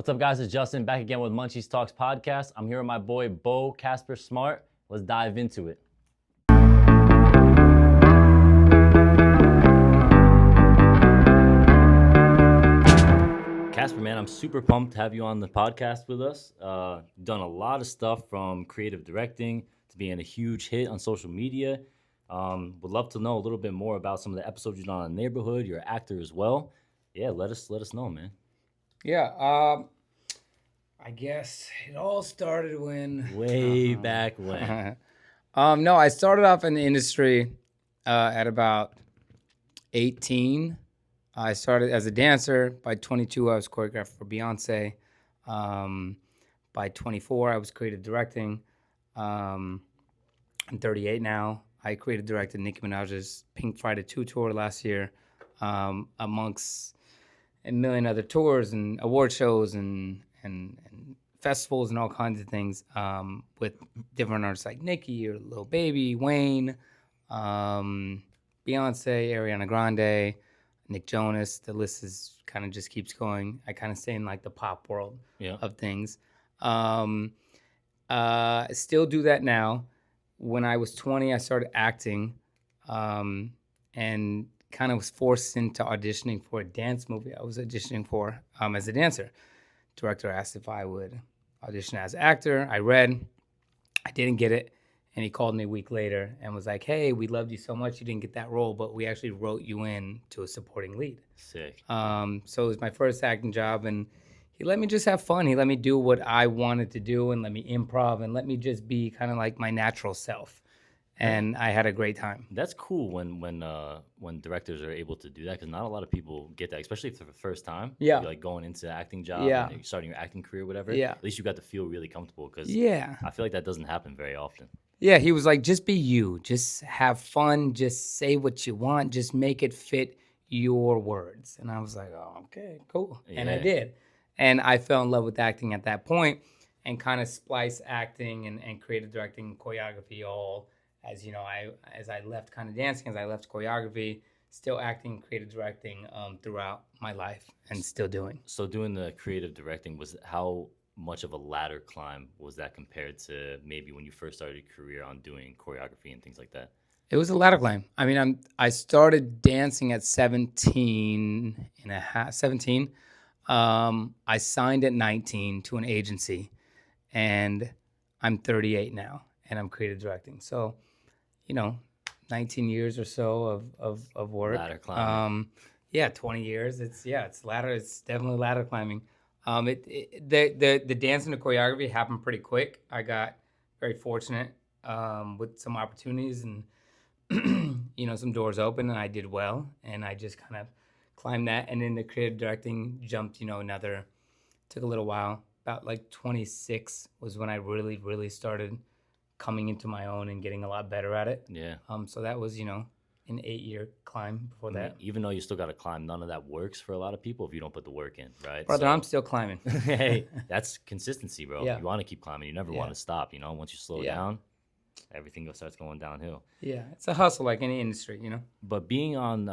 What's up, guys? It's Justin back again with Munchies Talks podcast. I'm here with my boy Beau, Casper Smart. Let's dive into it. Casper, man, I'm super pumped to have you on the podcast with us. Done a lot of stuff from creative directing to being a huge hit on social media. Would love to know a little bit more about some of the episodes you've done on the neighborhood. You're an actor as well. Yeah, let us know, man. Yeah, I guess it all started when Way back when. No, I started off in the industry at about 18. I started as a dancer. By 22, I was choreographer for Beyonce. By 24, I was creative directing. I'm 38 now. I creative directed Nicki Minaj's Pink Friday 2 tour last year, amongst a million other tours and award shows and festivals and all kinds of things, with different artists like Nicki or Lil Baby, Wayne, Beyonce, Ariana Grande, Nick Jonas. The list is kind of just keeps going. I kind of stay in like the pop world of things. Still do that now. When I was 20, I started acting, and kind of was forced into auditioning for a dance movie I was auditioning for as a dancer. Director asked if I would audition as an actor. I read. I didn't get it. And he called me a week later and was like, hey, we loved you so much you didn't get that role, but we actually wrote you in to a supporting lead. Sick. So it was my first acting job, and he let me just have fun. He let me do what I wanted to do and let me improv and let me just be kind of like my natural self. And I had a great time. That's cool when directors are able to do that, because not a lot of people get that, especially for the first time. Yeah. You're like going into the acting job and you're starting your acting career, whatever. Yeah. At least you got to feel really comfortable, because Yeah. I feel like that doesn't happen very often. Yeah, he was like, just be you. Just have fun. Just say what you want. Just make it fit your words. And I was like, oh, okay, cool. Yeah. And I did. And I fell in love with acting at that point and kind of spliced acting and creative directing, choreography all as, you know, as I left kind of dancing, as I left choreography, still acting, creative directing throughout my life and still doing. So doing the creative directing, was how much of a ladder climb was that compared to maybe when you first started your career on doing choreography and things like that? It was a ladder climb. I mean, I started dancing at 17 and a half, 17. I signed at 19 to an agency, and I'm 38 now, and I'm creative directing. So, 19 years or so of work. Ladder climbing. 20 years. It's ladder. It's definitely ladder climbing. The dance and the choreography happened pretty quick. I got very fortunate with some opportunities and some doors open, and I did well, and I just kind of climbed that. And then the creative directing jumped, took a little while. About like 26 was when I really, really started coming into my own and getting a lot better at it. Yeah. So that was, an 8-year climb before that. Even though you still got to climb, none of that works for a lot of people if you don't put the work in, right? Brother, I'm still climbing. Hey, that's consistency, bro. Yeah. You want to keep climbing. You never want to stop, Once you slow down, everything starts going downhill. Yeah, it's a hustle like any industry, But being on,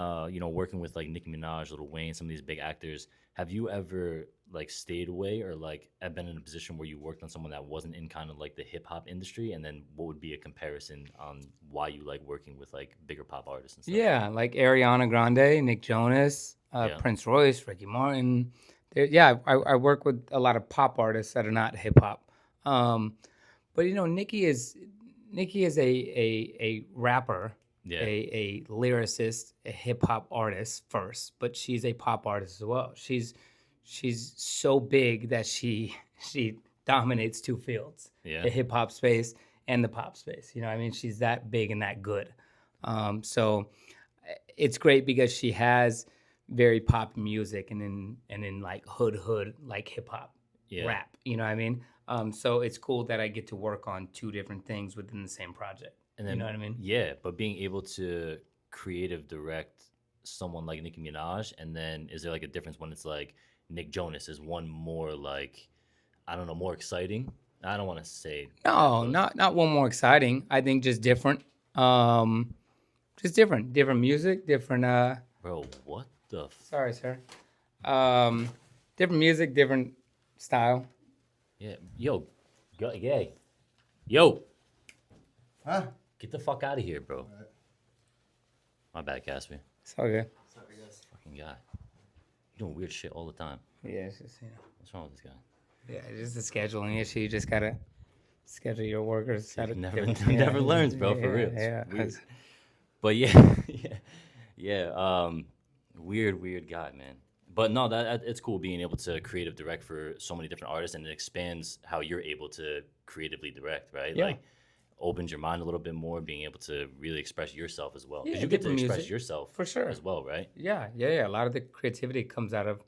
working with like Nicki Minaj, Lil Wayne, some of these big actors, have you ever like stayed away or like have been in a position where you worked on someone that wasn't in kind of like the hip hop industry? And then what would be a comparison on why you like working with like bigger pop artists and stuff? Yeah, like Ariana Grande, Nick Jonas, Prince Royce, Ricky Martin. I work with a lot of pop artists that are not hip hop. But Nicki is a rapper, a lyricist, a hip hop artist first, but she's a pop artist as well. She's so big that she dominates two fields, the hip hop space and the pop space. She's that big and that good. So it's great because she has very pop music and then like hood like hip hop rap. So it's cool that I get to work on two different things within the same project. And then, you know what I mean? Yeah, but being able to creative direct someone like Nicki Minaj, and then is there like a difference when it's like Nick Jonas? Is one more like, I don't know, more exciting? I don't want to say. No, not one more exciting. I think just different. Just different music, different. Bro, what the? Sorry, sir. Different music, different style. Yeah. Yay. Yo, Huh? get the fuck out of here, bro. My bad, Casper. It's all good. Sorry, guys. Fucking guy. You doing weird shit all the time. Yeah, it's just What's wrong with this guy? yeah, it's just a scheduling issue. You just gotta schedule your workers. He at a never, different- never learns, bro. For real. It's Yeah. weird. But yeah, yeah. Weird guy, man. But no, that it's cool being able to creative direct for so many different artists, and it expands how you're able to creatively direct, right? Yeah. Like opens your mind a little bit more, being able to really express yourself as well. Because Yeah, you get to different express music, yourself for sure. as well, right? Yeah. A lot of the creativity comes out of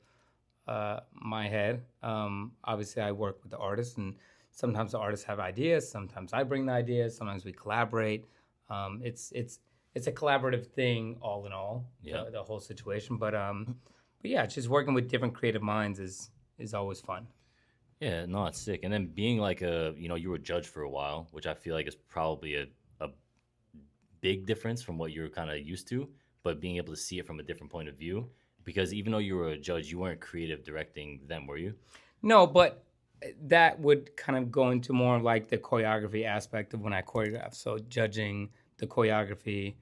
my head. Obviously, I work with the artists, and sometimes the artists have ideas. Sometimes I bring the ideas. Sometimes we collaborate. It's a collaborative thing, all in all. Yeah. The whole situation. But yeah, just working with different creative minds is always fun. Yeah, no, it's sick. And then being like you were a judge for a while, which I feel like is probably a big difference from what you're kind of used to, but being able to see it from a different point of view. Because even though you were a judge, you weren't creative directing them, were you? No, but that would kind of go into more like the choreography aspect of when I choreograph. So judging the choreography,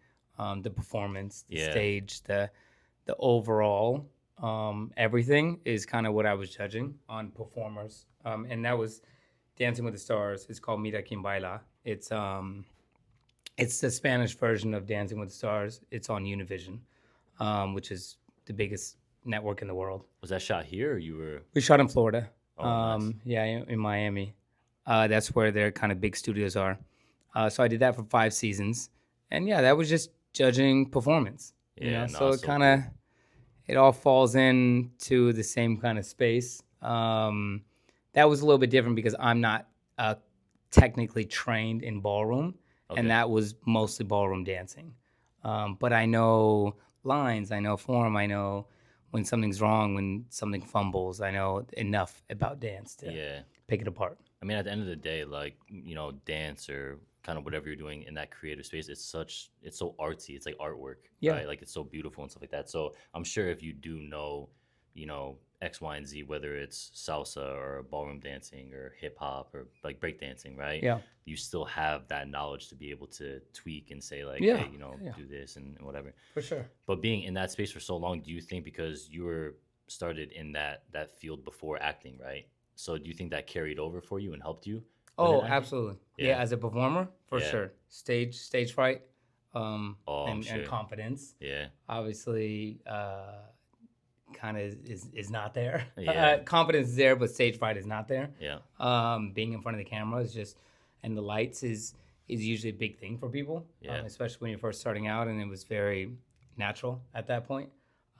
the performance, the Yeah. stage, the overall, everything is kind of what I was judging on performers. And that was Dancing with the Stars. It's called Mira Quien Baila. It's the Spanish version of Dancing with the Stars. It's on Univision, which is the biggest network in the world. Was that shot here or you were? We shot in Florida. Oh, nice. Yeah, in Miami. That's where their kind of big studios are. So I did that for 5 seasons, and yeah, that was just judging performance. Yeah, no, so it so kind of it all falls into the same kind of space. That was a little bit different because I'm not technically trained in ballroom, Okay. and that was mostly ballroom dancing. But I know lines, I know form, I know when something's wrong, when something fumbles. I know enough about dance to Yeah. pick it apart. I mean, at the end of the day, like, dance or kind of whatever you're doing in that creative space, it's so artsy. It's like artwork, Yeah. right? Like, it's so beautiful and stuff like that. So I'm sure if you do know, X, Y, and Z, whether it's salsa or ballroom dancing or hip hop or like break dancing, right? Yeah. You still have that knowledge to be able to tweak and say like, Yeah, hey, yeah. do this and whatever. For sure. But being in that space for so long, do you think because you were started in that field before acting, right? So do you think that carried over for you and helped you? Oh, within acting? absolutely. Yeah. Yeah, as a performer, for Yeah. sure. Stage fright, I'm and sure. confidence. Yeah. Obviously, kind of is not there. Yeah. Confidence is there, but stage fright is not there. Yeah. Being in front of the camera is just, and the lights is usually a big thing for people, Yeah. especially when you're first starting out, and it was very natural at that point.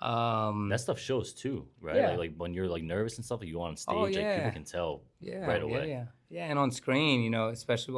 That stuff shows too, right? Yeah. Like when you're like nervous and stuff, like you go on stage, Oh, like people yeah. can tell Yeah, right away. yeah, and on screen, especially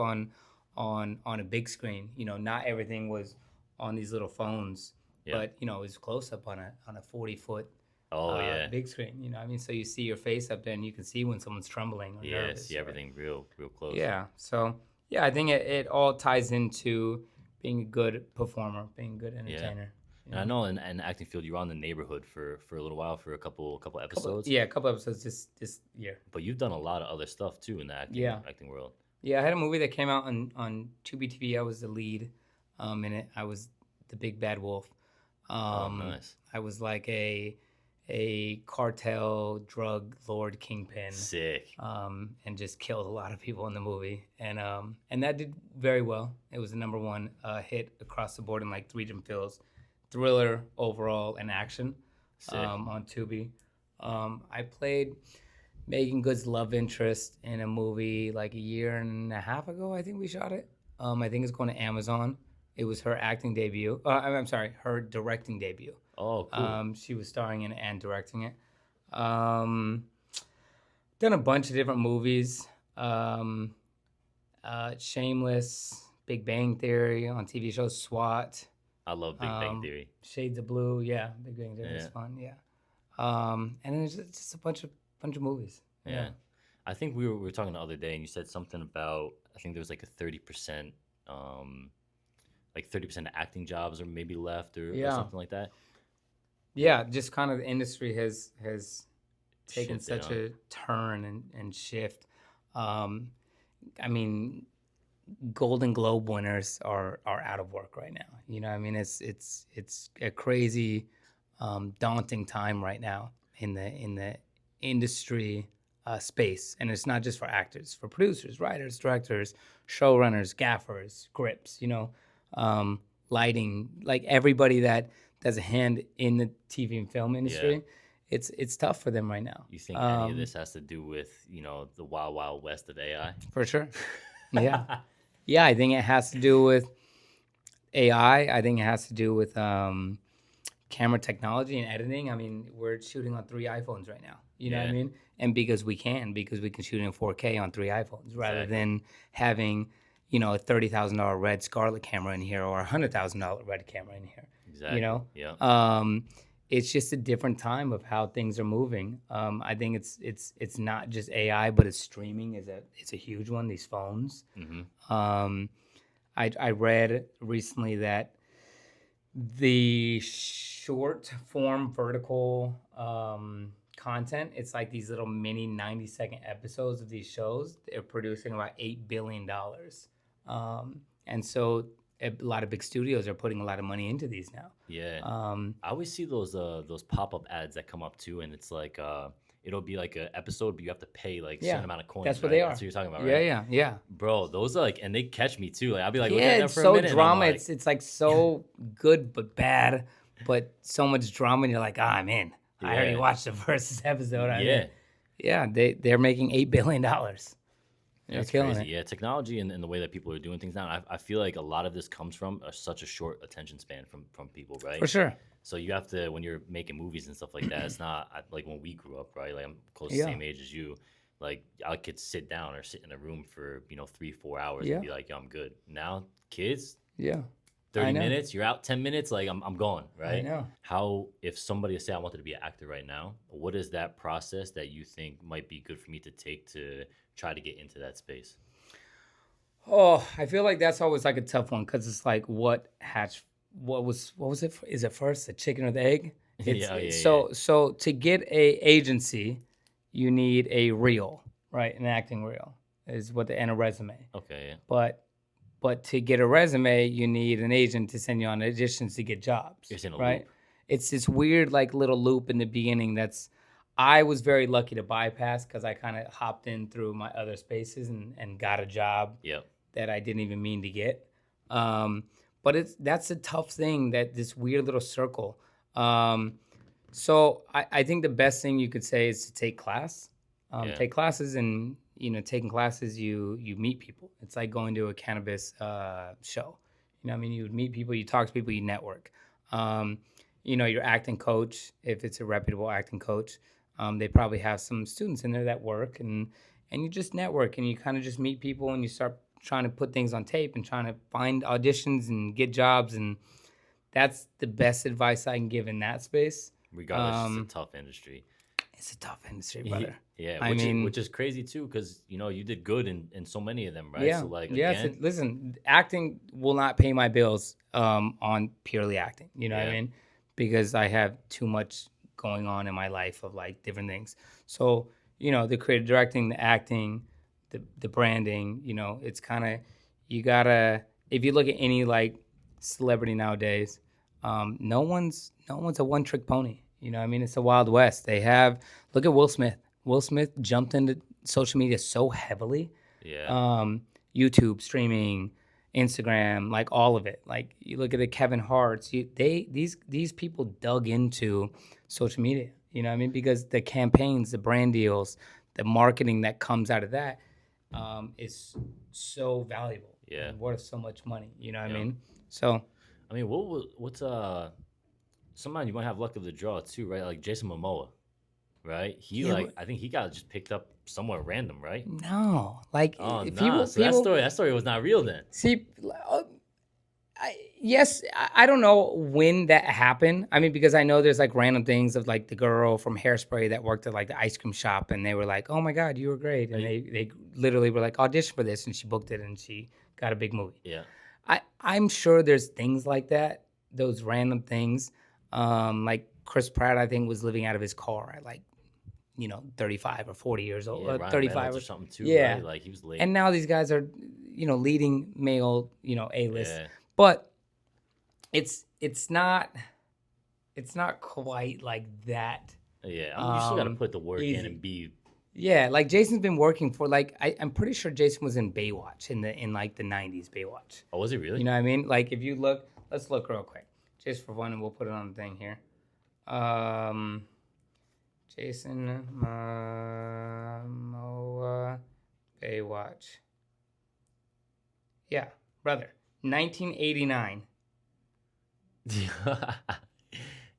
on a big screen, not everything was on these little phones, Yeah. but it was close up on a 40-foot Oh yeah. big screen. I mean, so you see your face up there, and you can see when someone's trembling or Yeah, nervous. see everything real close. Yeah, so yeah, I think it all ties into being a good performer, being a good entertainer. And I know in the acting field, you were on The Neighborhood for a little while, for a couple episodes. A couple episodes this year. But you've done a lot of other stuff too in the acting world. Yeah, I had a movie that came out on Tubi TV. I was the lead in it. I was the big bad wolf. Nice. I was like a cartel drug lord kingpin. Sick. And just killed a lot of people in the movie. And that did very well. It was the #1 hit across the board in like 3 different fields. Thriller overall and action on Tubi. I played Megan Good's love interest in a movie like a year and a half ago. I think we shot it. I think it's going to Amazon. It was her acting debut. I'm sorry, her directing debut. Oh, cool. She was starring in it and directing it. Done a bunch of different movies. Shameless, Big Bang Theory on TV shows, SWAT. I love Big Bang Theory. Shades of Blue, yeah, Big Bang Theory is Yeah. fun, yeah. And then it's just a bunch of movies. Yeah. I think we were talking the other day, and you said something about, I think there was like a 30%, like 30% of acting jobs or maybe left or Yeah. something like that. Yeah, just kind of the industry has taken Shifted, such huh? a turn and shift. Um, I mean, Golden Globe winners are out of work right now. You know, I mean, it's a crazy, daunting time right now in the industry space, and it's not just for actors, for producers, writers, directors, showrunners, gaffers, grips. You know, lighting, like everybody that has a hand in the TV and film Yeah. industry. It's tough for them right now. You think any of this has to do with, the wild, wild west of AI? For sure. Yeah. Yeah, I think it has to do with AI. I think it has to do with camera technology and editing. I mean, we're shooting on 3 iPhones right now. You know what I Yeah, mean? And because we can shoot in 4K on 3 iPhones rather exactly. than having, a $30,000 red Scarlett camera in here or a $100,000 red camera in here. You Exactly. know, Yeah. it's just a different time of how things are moving. I think it's not just AI, but it's streaming is a huge one. These phones. Hmm. Um, I read recently that the short form vertical content, it's like these little mini 90-second episodes of these shows. They're producing about $8 billion. And so a lot of big studios are putting a lot of money into these now. Yeah. Um, I always see those pop-up ads that come up too, and it's like it'll be like an episode, but you have to pay like a certain yeah, amount of coins, that's what right? they That's are. what you're talking about, Yeah, right? yeah, yeah. Bro, those are like, and they catch me too. Like I'll be like looking Yeah, at them it's for a so minute, and I'm drama. like, It's like so good but bad, but so much drama, and you're like, I'm in. I already yeah, watched the first episode. I'm in. yeah. Yeah, they're making $8 billion. They're That's killing crazy. it Yeah, technology and the way that people are doing things now. I feel like a lot of this comes from such a short attention span from people, right? for sure. So you have to, when you're making movies and stuff like that, it's not like when we grew up, right? Like I'm close to the Yeah, same age as you. Like I could sit down or sit in a room for 3-4 hours and yeah, be like, yo, I'm good. Now kids, yeah. I 30 know. minutes, you're out 10 minutes, like I'm gone, I right? know. How, if somebody say I wanted to be an actor right now, what is that process that you think might be good for me to take to try to get into that space? Oh, I feel like that's always like a tough one because it's like what was it? Is it first the chicken or the egg? Yeah, oh, yeah, yeah. So to get a agency, you need a reel, right? An acting reel is what and a resume. Okay, yeah. But to get a resume, you need an agent to send you on auditions to get jobs, It's in a right? loop. It's this weird like little loop in the beginning that's I was very lucky to bypass because I kind of hopped in through my other spaces and got a job Yep. that I didn't even mean to get. Um, but that's a tough thing, that this weird little circle. So I think the best thing you could say is to take class, Yeah. take classes, and taking classes, you meet people. It's like going to a cannabis show. I mean, you would meet people, you talk to people, you network. Um, your acting coach, if it's a reputable acting coach, they probably have some students in there that work, and you just network and you kind of just meet people and you start trying to put things on tape and trying to find auditions and get jobs, and that's the best advice I can give in that space. Regardless, it's a Um, tough industry. it's a tough industry, brother. Yeah, I which mean, is crazy too, because you did good in so many of them, right? yeah, So like yeah. again, Listen, acting will not pay my bills on purely acting. You know what I yeah, mean? Because I have too much going on in my life of like different things. So the creative directing, the acting, the branding. It's kind of, you gotta, if you look at any like celebrity nowadays, no one's a one trick pony. You know what I mean? It's the Wild West. They have, look at Will Smith. Will Smith jumped into social media so heavily, yeah, um, YouTube, streaming, Instagram, like all of it. Like you look at the Kevin Harts, these people dug into social media. You know what I mean? Because the campaigns, the brand deals, the marketing that comes out of that is so valuable yeah, and worth so much money. You know what I yeah. mean? So I mean, what's sometimes you might have luck of the draw too, right? Like Jason Momoa, right? He yeah, like I think he got just picked up somewhere random, right? no, like Oh nah, people so that people story was not real then. see. Yes, I don't know when that happened. I mean, because I know there's like random things of like the girl from Hairspray that worked at like the ice cream shop, and they were like, "Oh my God, you were great," and Like, they literally were like, "Audition for this," and she booked it, and she got a big movie. yeah, I'm sure there's things like that, those random things. Like Chris Pratt, I think, was living out of his car at like 35 or 40 years old, Yeah, Ryan 35 Reynolds or or something too, yeah. right? Like he was late. And now these guys are, leading male, A-list. Yeah, But it's not quite like that. yeah. I mean, you still got to put the work in Easy. and be. Yeah, like Jason's been working for like I'm pretty sure Jason was in Baywatch in like the 90s Baywatch. Oh, was he really? You know what I mean? Like if you look, let's look real quick. Just for fun, and we'll put it on the thing here. Jason Momoa Baywatch. Yeah, brother. 1989.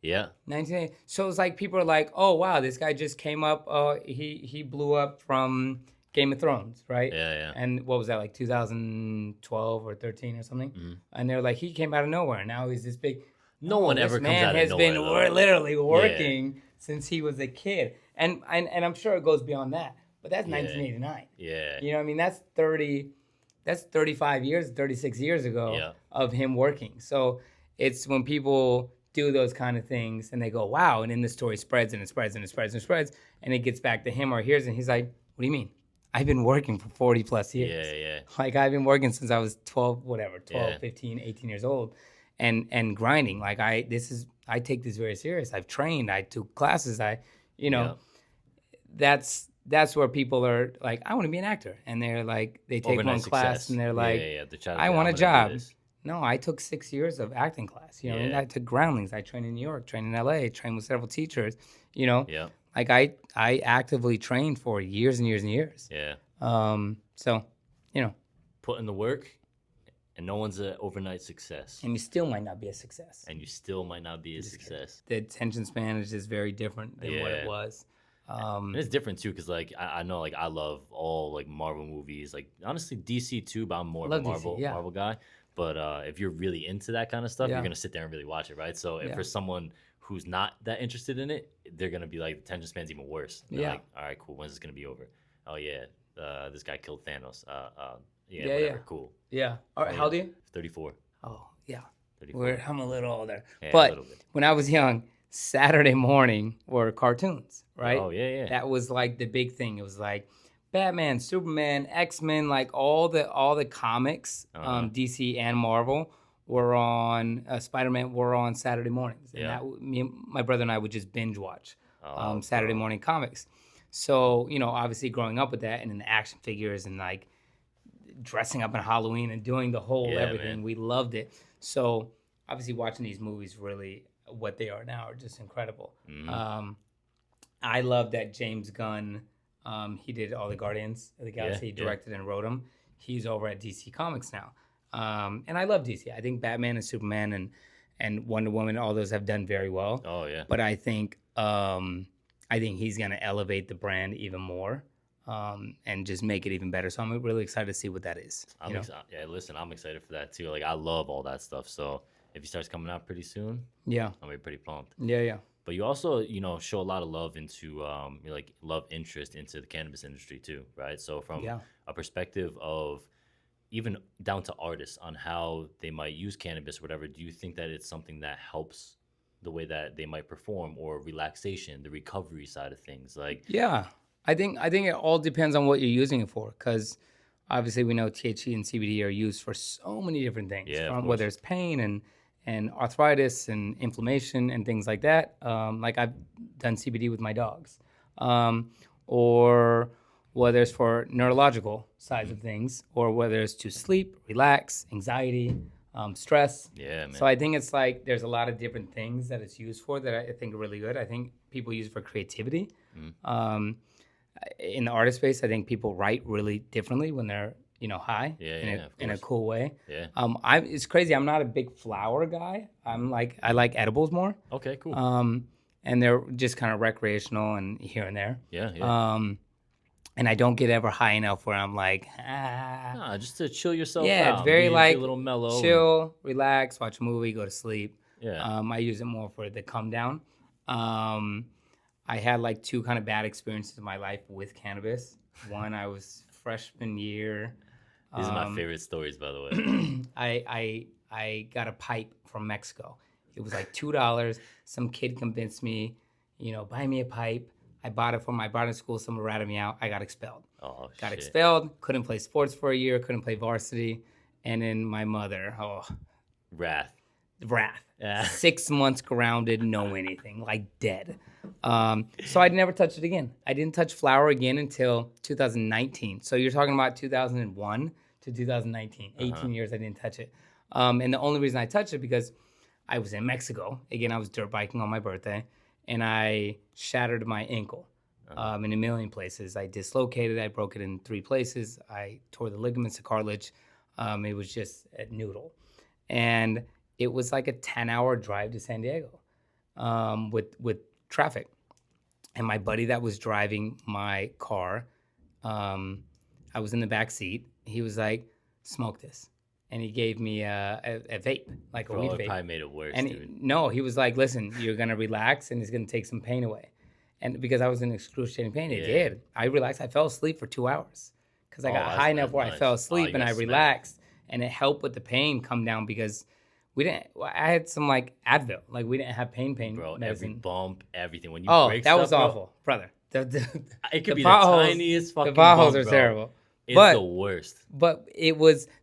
Yeah. 1980. So it's like people are like, oh wow, this guy just came up. He blew up from Game of Thrones, right? Yeah, yeah. And what was that, like 2012 or 13 or something? And they're like, he came out of nowhere. And now he's this big. No one ever comes out of has nowhere, been though. literally working since he was a kid, and I'm sure it goes beyond that. But that's 1989. Yeah. You know what I mean? That's 35 years, 36 years ago of him working. So it's when people do those kind of things and they go, wow, and then the story spreads and it spreads and it spreads and it spreads, and it gets back to him or hers, and he's like, what do you mean? I've been working for 40 plus years. Yeah, yeah. Like I've been working since I was 12, 15, 18 years old, and grinding. Like I take this very serious. I've trained, I took classes, that's where people are like, I want to be an actor. And they're like, they take Overnight one class success. and they're like, I want a job. No, I took 6 years of acting class. And I took groundlings. I trained in New York, trained in LA, trained with several teachers, Yeah. Like I actively trained for years and years and years. Yeah. So, Put in the work, and no one's an overnight success. and you still might not be a success. And you still might not be a success. The attention span is just very different than what it was. And it's different too, because like I know, like I love all like Marvel movies, like honestly DC too, but I'm more of a Marvel guy. But if you're really into that kind of stuff, you're gonna sit there and really watch it, right? So if for someone who's not that interested in it, they're gonna be like, the attention span's even worse. They're like, all right, cool. When's this gonna be over? Oh yeah, this guy killed Thanos. Whatever, cool. Yeah. All right, how old are you? 34. Oh, yeah. 34. I'm a little older. Yeah, but a little bit. when I was young, Saturday morning were cartoons, right? Oh yeah. That was like the big thing. It was like Batman, Superman, X-Men, like all the comics, DC and Marvel were on. Spider-Man were on Saturday mornings, and my brother and I would just binge watch Saturday morning comics. So obviously growing up with that, and then the action figures and like dressing up in Halloween and doing the whole everything, man. We loved it. So obviously watching these movies, really what they are now, are just incredible. I love that James Gunn, he did all the Guardians of the Galaxy, he directed and wrote them. He's over at DC Comics now. And I love DC. I think Batman and Superman and Wonder Woman, all those have done very well. Oh yeah. But I think he's gonna elevate the brand even more. And just make it even better. So I'm really excited to see what that is. Listen, I'm excited for that too. Like I love all that stuff. So if he starts coming out pretty soon, I'll be pretty pumped. Yeah. But you also, show a lot of love into, interest into the cannabis industry too, right? So from a perspective of even down to artists on how they might use cannabis or whatever, do you think that it's something that helps the way that they might perform, or relaxation, the recovery side of things? Like, yeah. I think it all depends on what you're using it for, because obviously we know THC and CBD are used for so many different things, whether it's pain and arthritis and inflammation and things like that. Like I've done CBD with my dogs, or whether it's for neurological sides of things, or whether it's to sleep, relax, anxiety, stress. Yeah, man. So I think it's like there's a lot of different things that it's used for that I think are really good. I think people use it for creativity. In the artist space, I think people write really differently when they're high in a cool way. Yeah. It's crazy. I'm not a big flower guy. I like edibles more. Okay, cool. And they're just kind of recreational and here and there. Yeah. And I don't get ever high enough where I'm like, just to chill yourself out. Yeah, it's very like a little mellow. Chill, relax, watch a movie, go to sleep. Yeah. I use it more for the come down. I had like 2 kind of bad experiences in my life with cannabis. One, I was freshman year. These are my favorite stories, by the way. I got a pipe from Mexico. It was like $2. Some kid convinced me, buy me a pipe. I bought it in school. Someone ratted me out. I got expelled. Oh Got shit. expelled. Couldn't play sports for a year. Couldn't play varsity. And then my mother, Wrath. wrath. Yeah. 6 months grounded, no anything, like dead. So I never touched it again. I didn't touch flower again until 2019. So you're talking about 2001 to 2019. 18 years I didn't touch it. And the only reason I touched it because I was in Mexico. Again, I was dirt biking on my birthday, and I shattered my ankle in a million places. I dislocated it. I broke it in 3 places. I tore the ligaments, the cartilage. It was just a noodle. And it was like a 10-hour drive to San Diego with traffic. And my buddy that was driving my car, I was in the back seat. He was like, "Smoke this." And he gave me a vape, like a Bro, weed it vape. probably made it worse, And dude. no, he was like, "Listen, you're gonna relax, and it's gonna take some pain away." And because I was in excruciating pain, it Yeah. did. I relaxed. I fell asleep for 2 hours because I Oh, got high enough that's where I nice. fell Oh, asleep you and got I smacked. relaxed, and it helped with the pain come down because we didn't. I had some like Advil, like we didn't have pain Bro, every medicine. bump, everything. When you Oh, break that was stuff, bro, awful, brother. it could The be potholes- the tiniest fucking The potholes bump, are bro. terrible. It's But the worst. but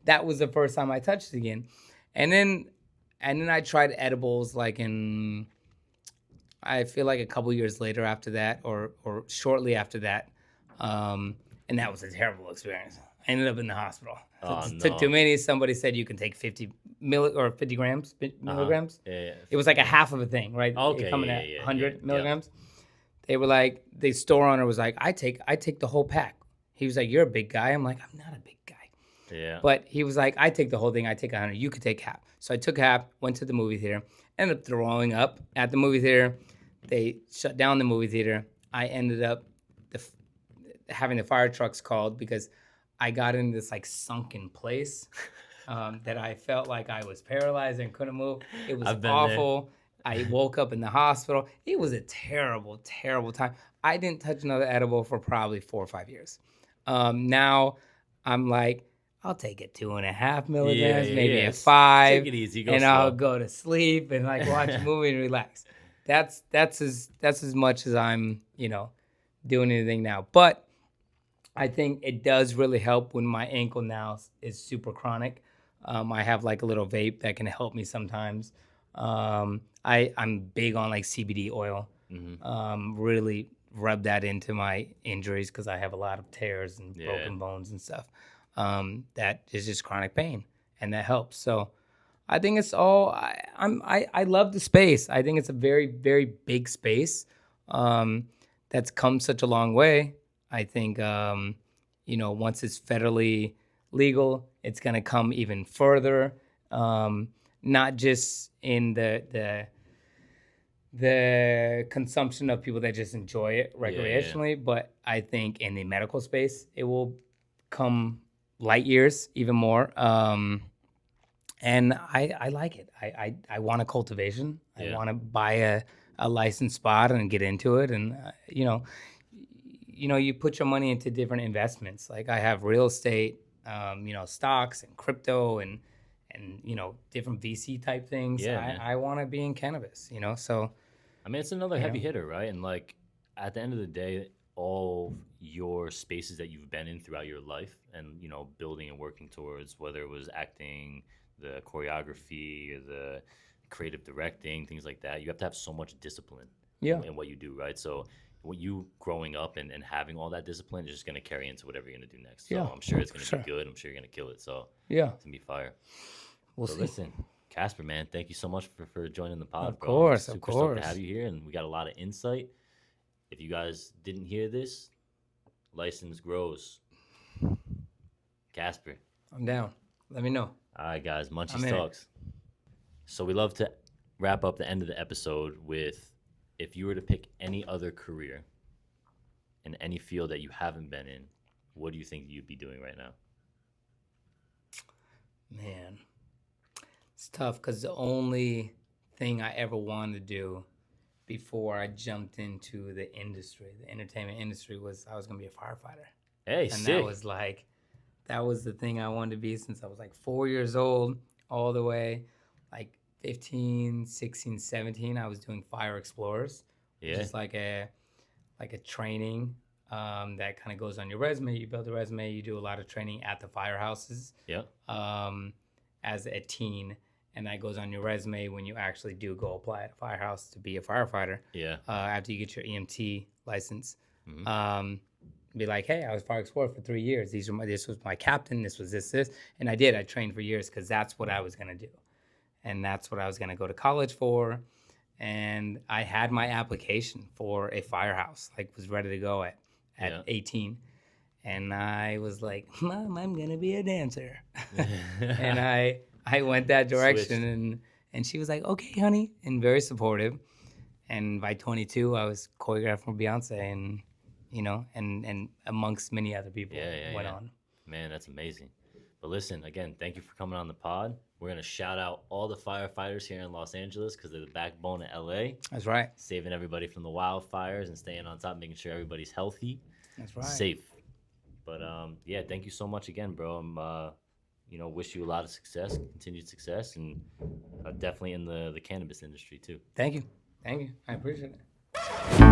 that was the first time I touched it again, and then I tried edibles like in, I feel like a couple years later after that, or shortly after that, and that was a terrible experience. I ended up in the hospital. Oh, It took too no. many. Somebody said you can take 50 grams, milligrams. Yeah. It was like a half of a thing, right? Okay, It coming yeah, at yeah, 100 yeah. milligrams. They were like, the store owner was like, I take the whole pack. He was like, "You're a big guy." I'm like, "I'm not a big guy." Yeah. But he was like, "I take the whole thing. I take 100. You could take half." So I took half, went to the movie theater, ended up throwing up at the movie theater. They shut down the movie theater. I ended up having the fire trucks called because I got in this like sunken place that I felt like I was paralyzed and couldn't move. It was I've been awful. I woke up in the hospital. It was a terrible, terrible time. I didn't touch another edible for probably 4 or 5 years. Now I'm like, I'll take a 2.5 milligrams, maybe a 5, Take it easy, go and slow. I'll go to sleep and like watch a movie and relax. That's as much as I'm doing anything now. But I think it does really help when my ankle now is super chronic. I have like a little vape that can help me sometimes. I'm big on like CBD oil. Really rub that into my injuries because I have a lot of tears and broken bones and stuff. That is just chronic pain, and that helps. So I think it's all. I love the space. I think it's a very, very big space that's come such a long way. I think once it's federally legal, it's gonna come even further. Not just in the consumption of people that just enjoy it recreationally, but I think in the medical space, it will come light years even more. And I like it. I want a cultivation. I want to buy a licensed spot and get into it. And you put your money into different investments. Like I have real estate, stocks and crypto and different VC type things. I want to be in cannabis. So I mean, it's another heavy hitter, right? And like at the end of the day, all your spaces that you've been in throughout your life and building and working towards, whether it was acting, the choreography, or the creative directing, things like that, you have to have so much discipline in what you do, right? So when you growing up and having all that discipline is just going to carry into whatever you're going to do next. So I'm sure it's going to be good. I'm sure you're going to kill it. So it's going to be fire. We'll see. Listen, Casper, man, thank you so much for joining the pod. Of course, I'm of super stoked course. to have you here, and we got a lot of insight. If you guys didn't hear this, license grows. Casper. I'm down. Let me know. All right, guys, Munchies I'm in Talks. So we love to wrap up the end of the episode with, if you were to pick any other career in any field that you haven't been in, what do you think you'd be doing right now? Man, it's tough because the only thing I ever wanted to do before I jumped into the industry, the entertainment industry, was I was going to be a firefighter. Hey, And sick. that was the thing I wanted to be since I was like 4 years old, all the way like 15, 16, 17. I was doing fire explorers, which is like a like a training that kind of goes on your resume. You build a resume. You do a lot of training at the firehouses Yeah. as a teen, and that goes on your resume when you actually do go apply at a firehouse to be a firefighter. Yeah. After you get your EMT license, Mm-hmm. be like, hey, I was fire explorer for 3 years. This was my captain. This was this, and I did. I trained for years because that's what I was gonna do, and that's what I was gonna go to college for. And I had my application for a firehouse, like was ready to go at Yeah. 18. And I was like, Mom, I'm gonna be a dancer. And I went that direction, and she was like, okay, honey, and very supportive. And by 22, I was choreographing for Beyonce, and and amongst many other people went on. Man, that's amazing. But listen, again, thank you for coming on the pod. We're gonna shout out all the firefighters here in Los Angeles because they're the backbone of LA, That's right. saving everybody from the wildfires and staying on top, making sure everybody's healthy, That's right. safe. But yeah, thank you so much again, bro. I'm wish you a lot of success, continued success, and definitely in the cannabis industry too. Thank you. I appreciate it.